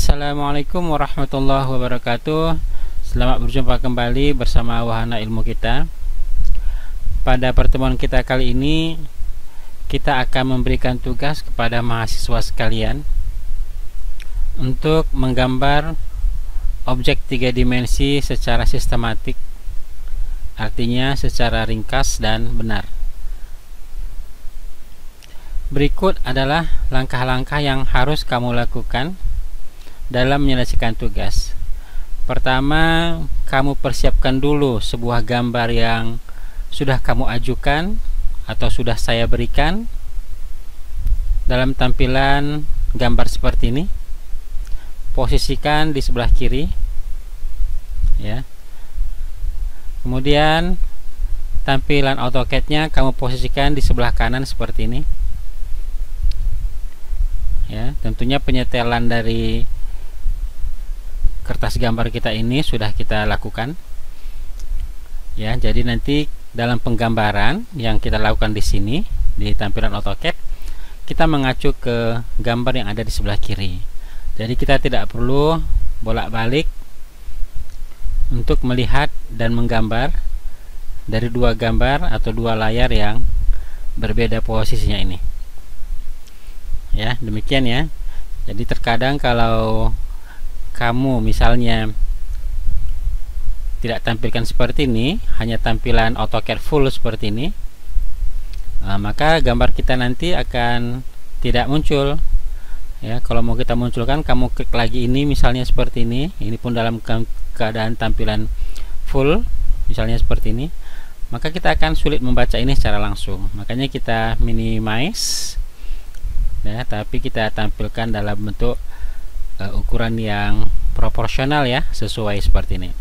Assalamualaikum warahmatullahi wabarakatuh. Selamat berjumpa kembali bersama wahana ilmu kita. Pada pertemuan kita kali ini, kita akan memberikan tugas kepada mahasiswa sekalian untuk menggambar objek 3 dimensi secara sistematik, artinya secara ringkas dan benar. Berikut adalah langkah-langkah yang harus kamu lakukan dalam menyelesaikan tugas. Pertama, kamu persiapkan dulu sebuah gambar yang sudah kamu ajukan atau sudah saya berikan dalam tampilan gambar seperti ini. Posisikan di sebelah kiri, ya. Kemudian tampilan AutoCAD-nya kamu posisikan di sebelah kanan seperti ini. Ya, tentunya penyetelan dari kertas gambar kita ini sudah kita lakukan, ya. Jadi nanti dalam penggambaran yang kita lakukan di sini di tampilan AutoCAD, kita mengacu ke gambar yang ada di sebelah kiri. Jadi kita tidak perlu bolak-balik untuk melihat dan menggambar dari dua gambar atau dua layar yang berbeda posisinya ini. Ya, demikian ya. Jadi terkadang kalau kamu misalnya tidak tampilkan seperti ini, hanya tampilan AutoCAD full seperti ini, maka gambar kita nanti akan tidak muncul. Ya, kalau mau kita munculkan, kamu klik lagi ini misalnya seperti ini pun dalam keadaan tampilan full misalnya seperti ini, maka kita akan sulit membaca ini secara langsung. Makanya kita minimize, ya, tapi kita tampilkan dalam bentuk ukuran yang proporsional, ya, sesuai seperti ini.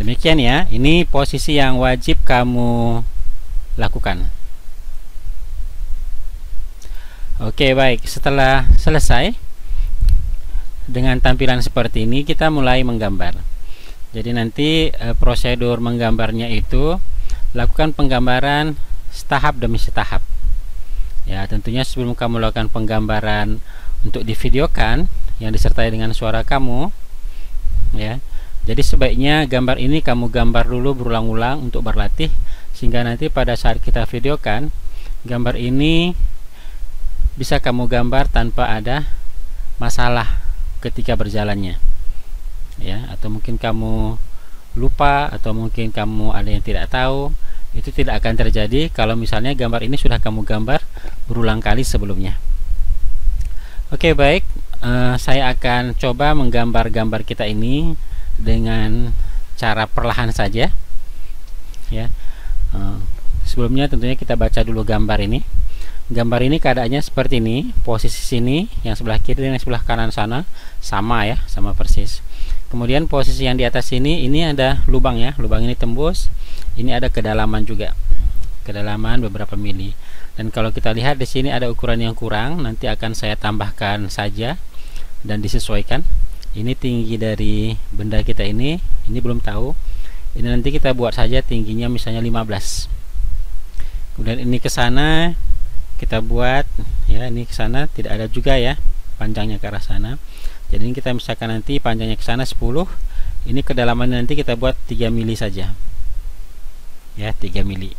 Demikian ya, ini posisi yang wajib kamu lakukan. Oke, baik. Setelah selesai dengan tampilan seperti ini, kita mulai menggambar. Jadi nanti prosedur menggambarnya itu lakukan penggambaran tahap demi tahap. Ya, tentunya sebelum kamu lakukan penggambaran untuk divideokan yang disertai dengan suara kamu, ya. Jadi sebaiknya gambar ini kamu gambar dulu berulang-ulang untuk berlatih, sehingga nanti pada saat kita videokan, gambar ini bisa kamu gambar tanpa ada masalah ketika berjalannya, ya. Atau mungkin kamu lupa, atau mungkin kamu ada yang tidak tahu, itu tidak akan terjadi kalau misalnya gambar ini sudah kamu gambar berulang kali sebelumnya. Oke, baik. Saya akan coba menggambar gambar kita ini dengan cara perlahan saja, ya. Sebelumnya tentunya kita baca dulu gambar ini. Gambar ini keadaannya seperti ini. Posisi sini yang sebelah kiri dan yang sebelah kanan sana sama, ya, sama persis. Kemudian posisi yang di atas ini ada lubang, ya. Lubang ini tembus. Ini ada kedalaman juga, kedalaman beberapa mili. Dan kalau kita lihat di sini ada ukuran yang kurang, nanti akan saya tambahkan saja dan disesuaikan. Ini tinggi dari benda kita ini belum tahu. Ini nanti kita buat saja tingginya misalnya 15. Kemudian ini ke sana kita buat, ya, ini ke sana tidak ada juga, ya, panjangnya ke arah sana. Jadi ini kita misalkan nanti panjangnya ke sana 10. Ini kedalaman nanti kita buat 3 mili saja. Ya, 3 mili.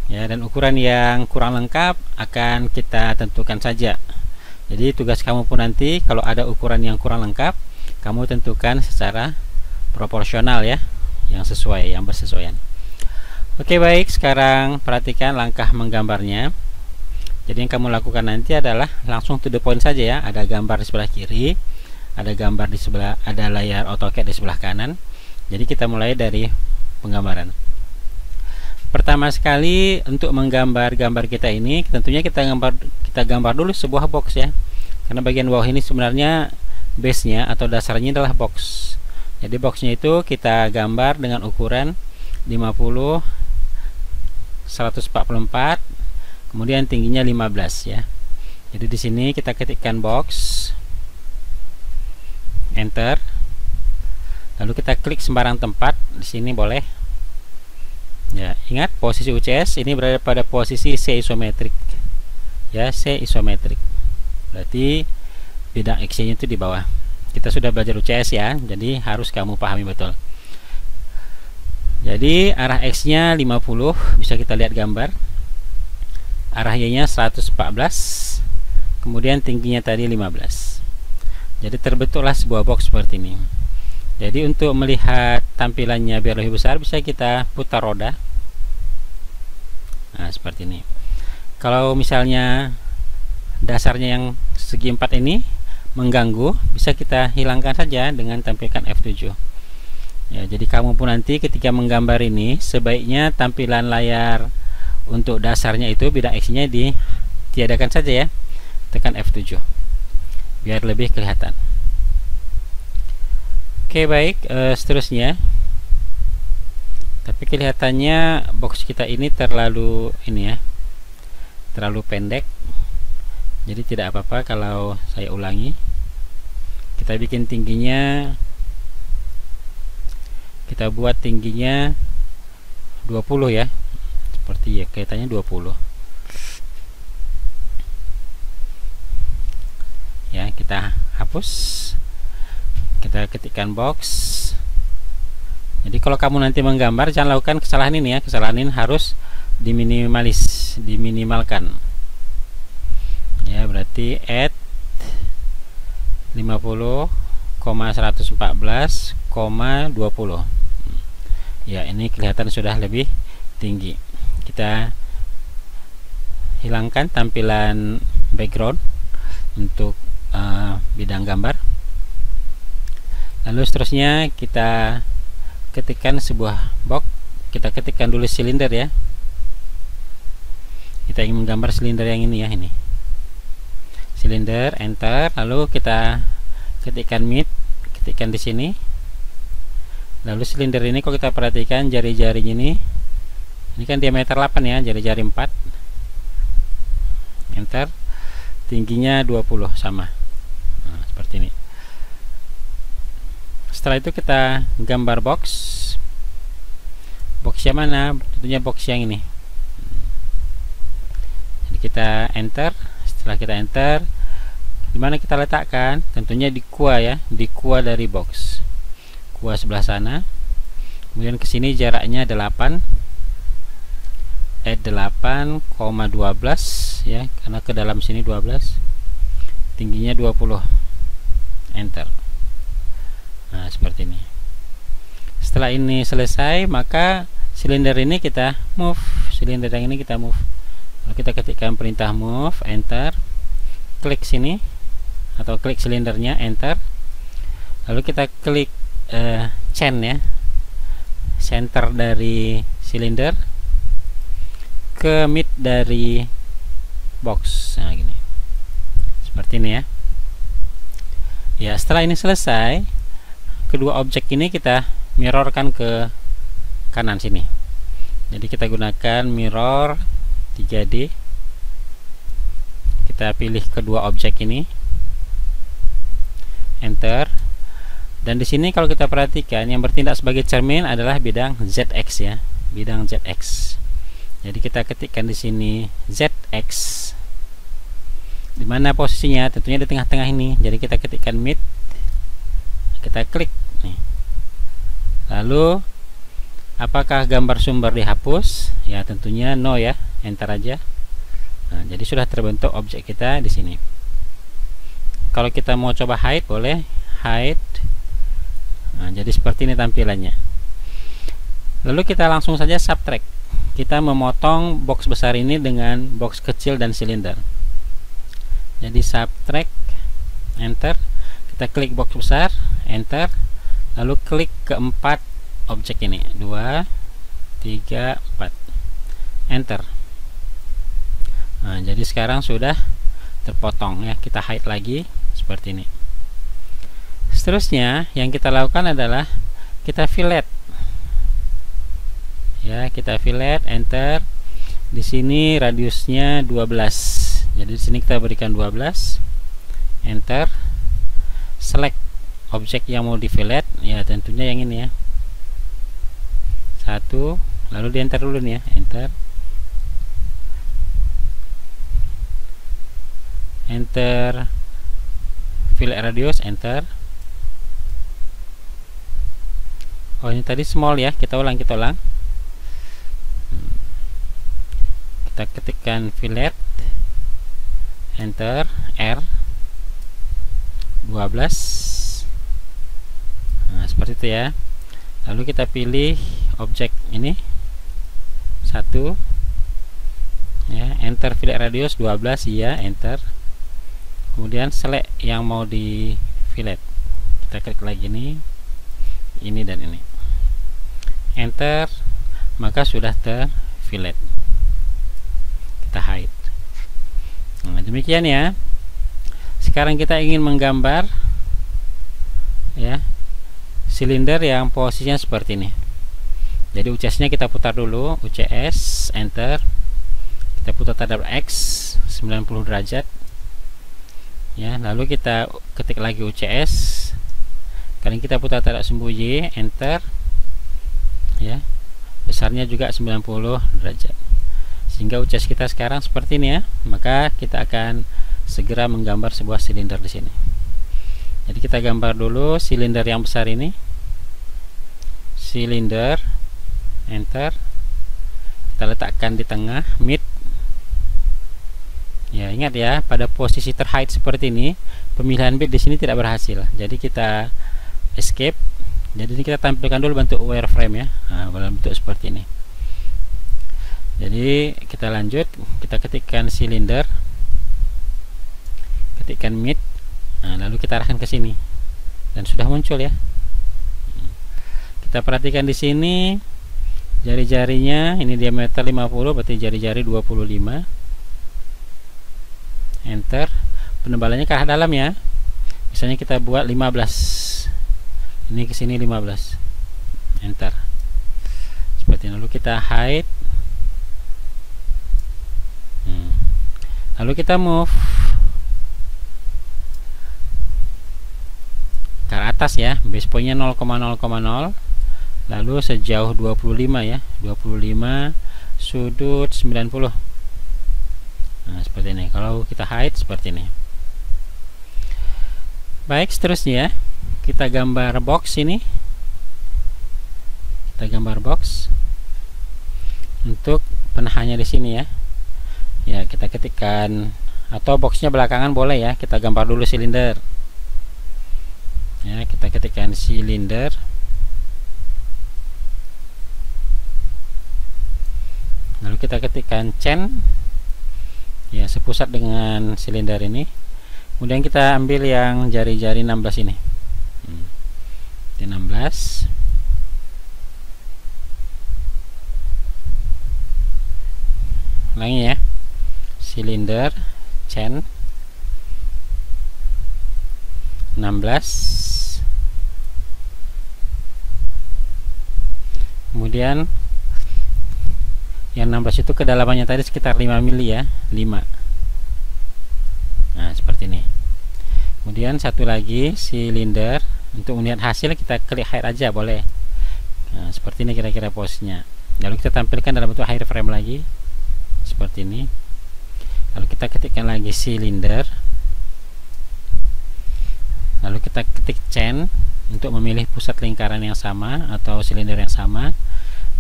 Ya, dan ukuran yang kurang lengkap akan kita tentukan saja. Jadi tugas kamu pun nanti kalau ada ukuran yang kurang lengkap, kamu tentukan secara proporsional, ya, yang sesuai, yang bersesuaian. Oke, baik. Sekarang perhatikan langkah menggambarnya. Jadi yang kamu lakukan nanti adalah langsung to the point saja, ya. Ada gambar di sebelah kiri, ada gambar di sebelah, ada layar AutoCAD di sebelah kanan. Jadi kita mulai dari penggambaran. Pertama sekali untuk menggambar gambar kita ini, tentunya kita gambar dulu sebuah box, ya. Karena bagian bawah ini sebenarnya base-nya atau dasarnya adalah box. Jadi boxnya itu kita gambar dengan ukuran 50 144, kemudian tingginya 15, ya. Jadi di sini kita ketikkan box, enter. Lalu kita klik sembarang tempat di sini boleh. Ya, ingat posisi UCS ini berada pada posisi C isometrik. Ya, C isometrik. Berarti bidang X-nya itu di bawah. Kita sudah belajar UCS ya, jadi harus kamu pahami betul. Jadi arah X-nya 50, bisa kita lihat gambar. Arah Y-nya 114, kemudian tingginya tadi 15. Jadi terbentuklah sebuah box seperti ini. Jadi untuk melihat tampilannya biar lebih besar, bisa kita putar roda. Nah, seperti ini. Kalau misalnya dasarnya yang segi 4 ini mengganggu, bisa kita hilangkan saja dengan tampilkan F7. Ya, jadi kamu pun nanti ketika menggambar ini, sebaiknya tampilan layar untuk dasarnya itu bidang X-nya ditiadakan saja ya. Tekan F7 biar lebih kelihatan. Oke, baik, seterusnya. Tapi kelihatannya box kita ini terlalu terlalu pendek. Jadi tidak apa-apa kalau saya ulangi. Kita bikin tingginya, kita buat tingginya 20 ya. Seperti ya, kelihatannya 20. Ya, kita hapus. Kita ketikkan box. Jadi kalau kamu nanti menggambar, jangan lakukan kesalahan ini ya. Kesalahan ini harus diminimalkan. Ya, berarti add 50,114,20. Ya, ini kelihatan sudah lebih tinggi. Kita hilangkan tampilan background untuk bidang gambar. Lalu seterusnya kita ketikkan sebuah box. Kita ketikkan dulu silinder ya. Kita ingin menggambar silinder yang ini ya, ini silinder, enter. Lalu kita ketikkan mid, ketikkan di sini. Lalu silinder ini kalau kita perhatikan jari-jarinya ini kan diameter 8 ya, jari-jari 4. Enter. Tingginya 20 sama. Nah, seperti ini. Setelah itu kita gambar box. Box yang mana? Tentunya box yang ini. Jadi kita enter. Setelah kita enter, dimana kita letakkan? Tentunya di kuah ya, di kuah dari box. Kuah sebelah sana. Kemudian ke sini jaraknya 8. Add 8,12 ya, karena ke dalam sini 12. Tingginya 20. Enter. Nah, seperti ini. Setelah ini selesai, maka silinder ini kita move. Silinder yang ini kita move. Lalu kita ketikkan perintah move, enter. Klik sini atau klik silindernya, enter. Lalu kita klik chain ya, center dari silinder ke mid dari box. Nah, gini. Seperti ini ya. Ya, setelah ini selesai, kedua objek ini kita mirrorkan ke kanan sini. Jadi kita gunakan mirror 3D. Kita pilih kedua objek ini, enter. Dan di sini kalau kita perhatikan, yang bertindak sebagai cermin adalah bidang ZX ya, bidang ZX. Jadi kita ketikkan di sini ZX. Di mana posisinya? Tentunya di tengah-tengah ini. Jadi kita ketikkan mid. Kita klik nih. Lalu apakah gambar sumber dihapus? Ya, tentunya no ya. Enter aja. Nah, jadi sudah terbentuk objek kita di sini. Kalau kita mau coba hide, boleh hide. Nah, jadi seperti ini tampilannya. Lalu kita langsung saja subtract. Kita memotong box besar ini dengan box kecil dan silinder. Jadi subtract, enter. Kita klik box besar, enter. Lalu klik keempat objek ini, 2, 3, 4, enter. Nah, jadi sekarang sudah terpotong ya. Kita hide lagi seperti ini. Seterusnya yang kita lakukan adalah kita fillet. Ya, kita fillet, enter. Di sini radiusnya 12. Jadi di sini kita berikan 12. Enter. Select objek yang mau di fillet, ya tentunya yang ini ya. 1, lalu di enter dulu nih ya, enter. Enter fillet radius, enter. Oh, ini tadi small ya, kita ulang. Kita ketikkan fillet, enter, R 12. Nah, seperti itu ya. Lalu kita pilih objek ini 1 ya, enter fillet radius 12, iya, enter. Kemudian select yang mau di fillet, kita klik lagi ini dan ini, enter, maka sudah terfillet. Kita hide. Nah, demikian ya. Sekarang kita ingin menggambar ya silinder yang posisinya seperti ini. Jadi UCS-nya kita putar dulu, UCS, enter. Kita putar terhadap X 90 derajat. Ya, lalu kita ketik lagi UCS. Kali ini kita putar terhadap sumbu Y, enter. Ya. Besarnya juga 90 derajat. Sehingga UCS kita sekarang seperti ini ya. Maka kita akan segera menggambar sebuah silinder di sini. Jadi kita gambar dulu silinder yang besar ini. Silinder, enter. Kita letakkan di tengah, mid. Ya, ingat ya, pada posisi terhide seperti ini, pemilihan bit di sini tidak berhasil. Jadi kita escape. Jadi ini kita tampilkan dulu bentuk wireframe ya. Nah, bentuk seperti ini. Jadi kita lanjut, kita ketikkan silinder, ketikkan mid. Nah, lalu kita arahkan ke sini dan sudah muncul ya. Kita perhatikan di sini jari-jarinya, ini diameter 50, berarti jari-jari 25. Enter. Penebalannya ke arah dalam ya. Misalnya kita buat 15. Ini ke sini 15. Enter. Seperti ini. Lalu kita hide. Lalu kita move ke atas ya. Base point-nya 0,0,0. Lalu sejauh 25 ya. 25 sudut 90. Nah, seperti ini. Kalau kita hide seperti ini. Baik, seterusnya kita gambar box ini. Kita gambar box untuk penahannya di sini ya. Ya, kita ketikkan, atau boxnya belakangan boleh ya. Kita gambar dulu silinder. Ya, kita ketikkan silinder. Lalu kita ketikkan chain. Ya, sepusat dengan silinder ini. Kemudian kita ambil yang jari-jari 16 ini. 16. Ulangi ya. Silinder, chain 16. Kemudian yang 16 itu kedalamannya tadi sekitar 5 mili ya, 5. Nah, seperti ini. Kemudian satu lagi silinder. Untuk melihat hasil kita klik hide aja boleh. Nah, seperti ini kira-kira posisinya. Lalu kita tampilkan dalam bentuk wireframe lagi. Seperti ini. Lalu kita ketikkan lagi silinder. Lalu kita ketik chain untuk memilih pusat lingkaran yang sama atau silinder yang sama.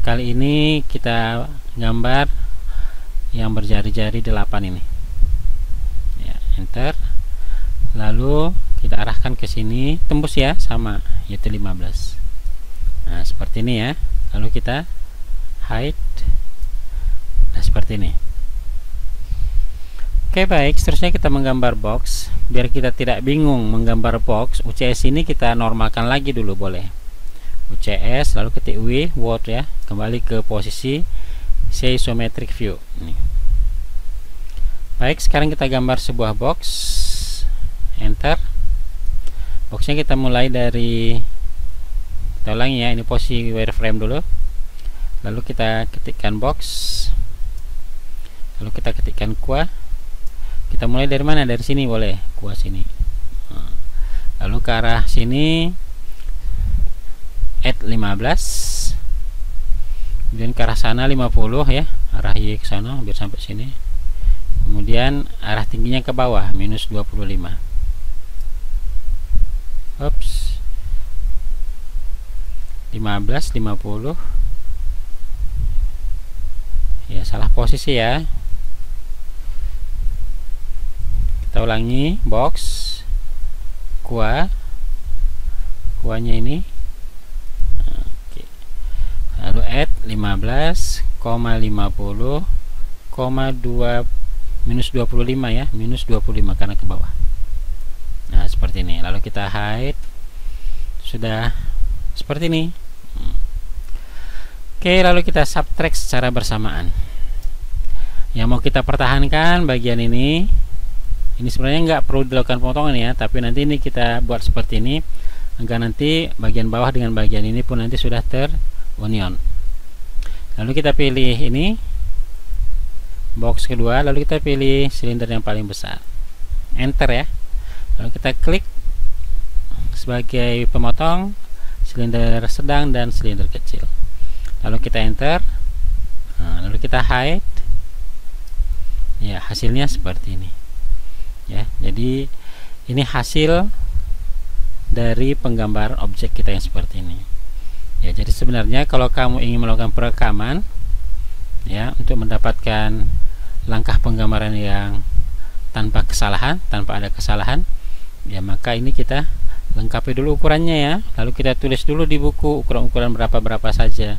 Kali ini kita gambar yang berjari-jari 8 ini. Ya, enter. Lalu kita arahkan ke sini, tembus ya, sama, yaitu 15. Nah, seperti ini ya. Lalu kita hide. Nah, seperti ini. Oke, baik, seterusnya kita menggambar box. Biar kita tidak bingung menggambar box, UCS ini kita normalkan lagi dulu boleh. UCS, lalu ketik W, word ya, kembali ke posisi isometric view. Ini. Baik, sekarang kita gambar sebuah box. Enter. Boxnya kita mulai dari, kita ulangi ya, ini posisi wireframe dulu. Lalu kita ketikkan box. Lalu kita ketikkan kuah. Kita mulai dari mana? Dari sini boleh, kuah sini. Lalu ke arah sini add 15. Kemudian ke arah sana 50 ya, arah Y ke sana biar sampai sini. Kemudian arah tingginya ke bawah minus 25. Ups, 15, 50. Ya, salah posisi ya. Kita ulangi, box kuahnya ini. Oke. Lalu add 15,50,2 minus 25 ya, minus 25 karena ke bawah. Nah, seperti ini. Lalu kita hide. Sudah seperti ini. Oke, lalu kita subtract secara bersamaan. Yang mau kita pertahankan bagian ini sebenarnya nggak perlu dilakukan pemotongan ya, tapi nanti ini kita buat seperti ini agar nanti bagian bawah dengan bagian ini pun nanti sudah terunion. Lalu kita pilih ini box kedua, lalu kita pilih silinder yang paling besar, enter ya. Lalu kita klik sebagai pemotong silinder sedang dan silinder kecil, lalu kita enter. Nah, lalu kita hide ya, hasilnya seperti ini ya. Jadi ini hasil dari penggambaran objek kita yang seperti ini ya. Jadi sebenarnya kalau kamu ingin melakukan perekaman ya, untuk mendapatkan langkah penggambaran yang tanpa kesalahan, tanpa ada kesalahan ya, maka ini kita lengkapi dulu ukurannya ya. Lalu kita tulis dulu di buku ukuran-ukuran berapa saja.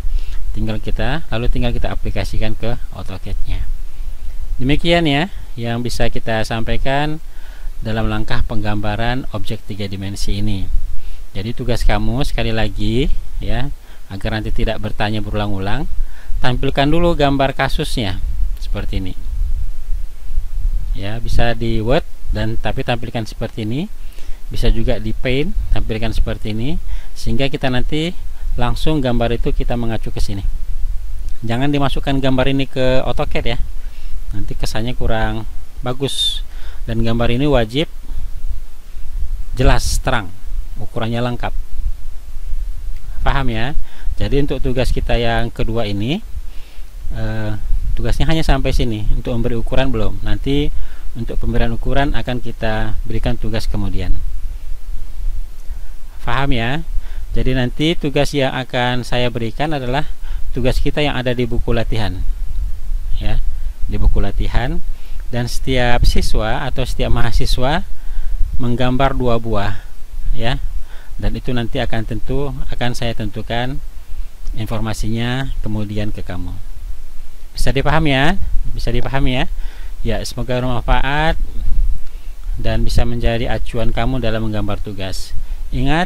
Lalu tinggal kita aplikasikan ke AutoCAD-nya. Demikian ya yang bisa kita sampaikan dalam langkah penggambaran objek 3 dimensi ini. Jadi tugas kamu sekali lagi ya, agar nanti tidak bertanya berulang-ulang, tampilkan dulu gambar kasusnya seperti ini ya. Bisa di Word dan tapi tampilkan seperti ini, bisa juga di Paint tampilkan seperti ini, sehingga kita nanti langsung gambar itu kita mengacu ke sini. Jangan dimasukkan gambar ini ke AutoCAD ya, nanti kesannya kurang bagus. Dan gambar ini wajib jelas, terang, ukurannya lengkap. Paham ya? Jadi untuk tugas kita yang kedua ini tugasnya hanya sampai sini. Untuk memberi ukuran belum. Nanti untuk pemberian ukuran akan kita berikan tugas kemudian. Paham ya? Jadi nanti tugas yang akan saya berikan adalah tugas kita yang ada di buku latihan ya, di buku latihan. Dan setiap siswa atau setiap mahasiswa menggambar 2 buah ya, dan itu nanti akan saya tentukan informasinya kemudian ke kamu. Bisa dipahami ya? Bisa dipahami ya? Ya, semoga bermanfaat dan bisa menjadi acuan kamu dalam menggambar tugas. Ingat,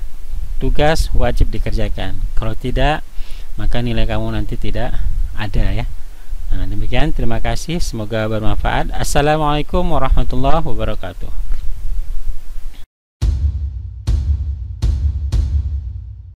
tugas wajib dikerjakan. Kalau tidak, maka nilai kamu nanti tidak ada ya. Nah, demikian, terima kasih, semoga bermanfaat. Assalamualaikum warahmatullahi wabarakatuh.